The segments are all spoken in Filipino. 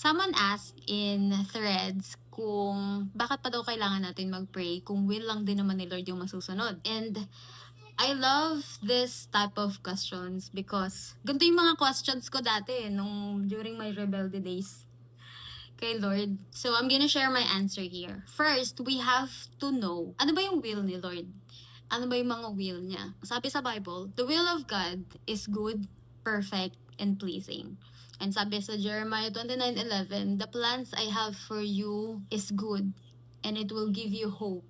Someone asked in threads kung bakit pa daw kailangan natin mag-pray kung will lang din naman ni Lord yung masusunod. And I love this type of questions because ganito yung mga questions ko dati during my rebelde days kay Lord. So I'm gonna share my answer here. First, we have to know ano ba yung will ni Lord? Ano ba yung mga will niya? Sabi sa Bible, the will of God is good, perfect, and pleasing. And sabi sa Jeremiah 29:11, the plans I have for you is good, and it will give you hope,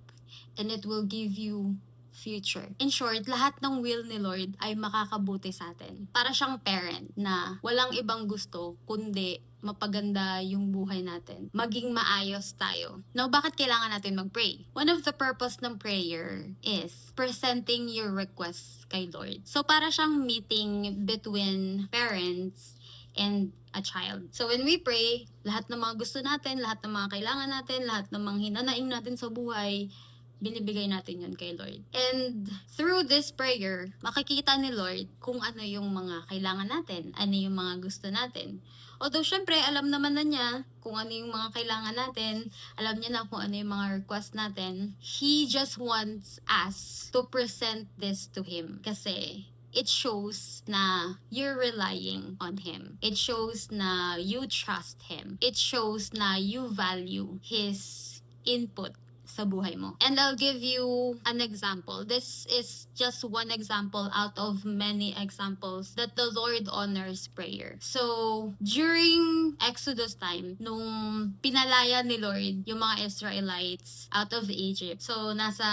and it will give you future. In short, lahat ng will ni Lord ay makakabuti sa atin. Para siyang parent na walang ibang gusto kundi mapaganda yung buhay natin. Maging maayos tayo. Now, bakit kailangan natin mag-pray? One of the purpose ng prayer is presenting your requests kay Lord. So, para siyang meeting between parents and a child. So when we pray, lahat ng mga gusto natin, lahat ng mga kailangan natin, lahat ng mga hinanaing natin sa buhay, binibigay natin yun kay Lord. And through this prayer, makikita ni Lord kung ano yung mga kailangan natin, ano yung mga gusto natin. Although syempre, alam naman na niya kung ano yung mga kailangan natin, alam niya na kung ano yung mga request natin. He just wants us to present this to Him. Kasi it shows na you're relying on Him. It shows na you trust Him. It shows na you value His input sa buhay mo. And I'll give you an example. This is just one example out of many examples that the Lord honors prayer. So, during Exodus time, nung pinalaya ni Lord yung mga Israelites out of Egypt. So, nasa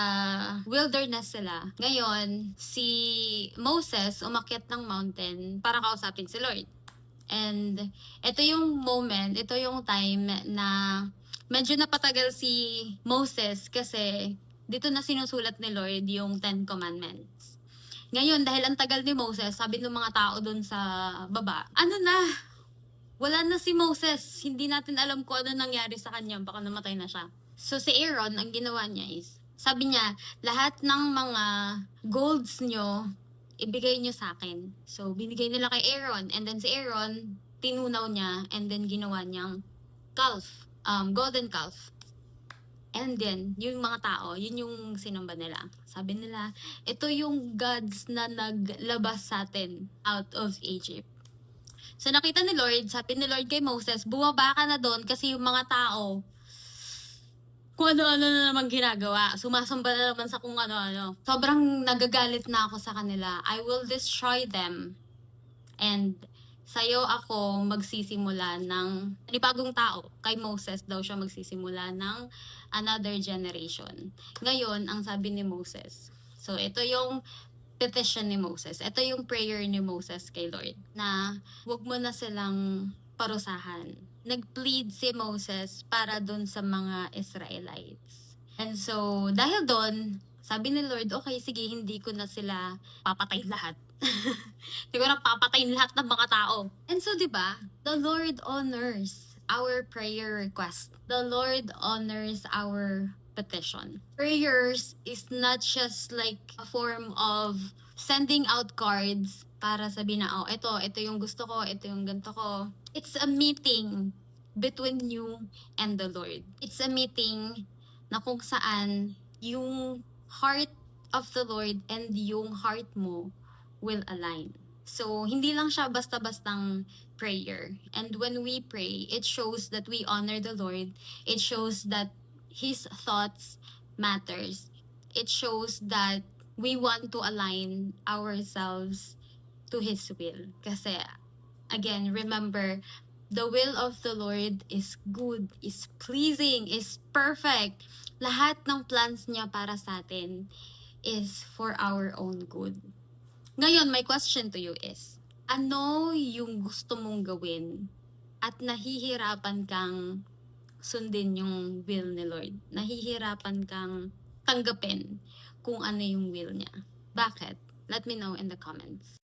wilderness sila. Ngayon, si Moses umakyat ng mountain para kausapin si Lord. And ito yung moment, ito yung time na medyo napatagal si Moses kasi dito na sinusulat ni Lord yung 10 Commandments. Ngayon, dahil ang tagal ni Moses, sabi ng mga tao dun sa baba, wala na si Moses. Hindi natin alam kung ano nangyari sa kanya. Baka namatay na siya. So si Aaron, ang ginawa niya is, sabi niya, lahat ng mga golds nyo, ibigay nyo sa akin. So binigay nila kay Aaron. And then si Aaron, tinunaw niya and then ginawa niyang golden calf. And then, yung mga tao, yun yung sinamba nila. Sabi nila, ito yung gods na naglabas sa atin out of Egypt. So nakita ni Lord, sabi ni Lord kay Moses, bumaba ka na doon kasi yung mga tao, kung ano-ano na naman ginagawa. Sumasamba na naman sa kung ano-ano. Sobrang nagagalit na ako sa kanila. I will destroy them. And sa'yo ako magsisimula ng panibagong tao. Kay Moses daw siya magsisimula ng another generation. Ngayon, ang sabi ni Moses. So, ito yung petition ni Moses. Ito yung prayer ni Moses kay Lord. Na wag mo na silang parusahan. Nag-plead si Moses para dun sa mga Israelites. And so, dahil doon, sabi ni Lord, okay, sige, hindi ko na sila papatay lahat. Hindi ko na papatayin lahat ng mga tao. And so, di ba, the Lord honors our prayer request. The Lord honors our petition. Prayers is not just like a form of sending out cards para sabihin na, ito yung gusto ko, ito yung ganito ko. It's a meeting between you and the Lord. It's a meeting na kung saan yung heart of the Lord and yung heart mo will align. So, hindi lang siya basta-bastang prayer. And when we pray, it shows that we honor the Lord. It shows that His thoughts matters. It shows that we want to align ourselves to His will. Kasi, again, remember, the will of the Lord is good, is pleasing, is perfect. Lahat ng plans niya para sa atin is for our own good. Ngayon, my question to you is, ano yung gusto mong gawin at nahihirapan kang sundin yung will ni Lord? Nahihirapan kang tanggapin kung ano yung will niya? Bakit? Let me know in the comments.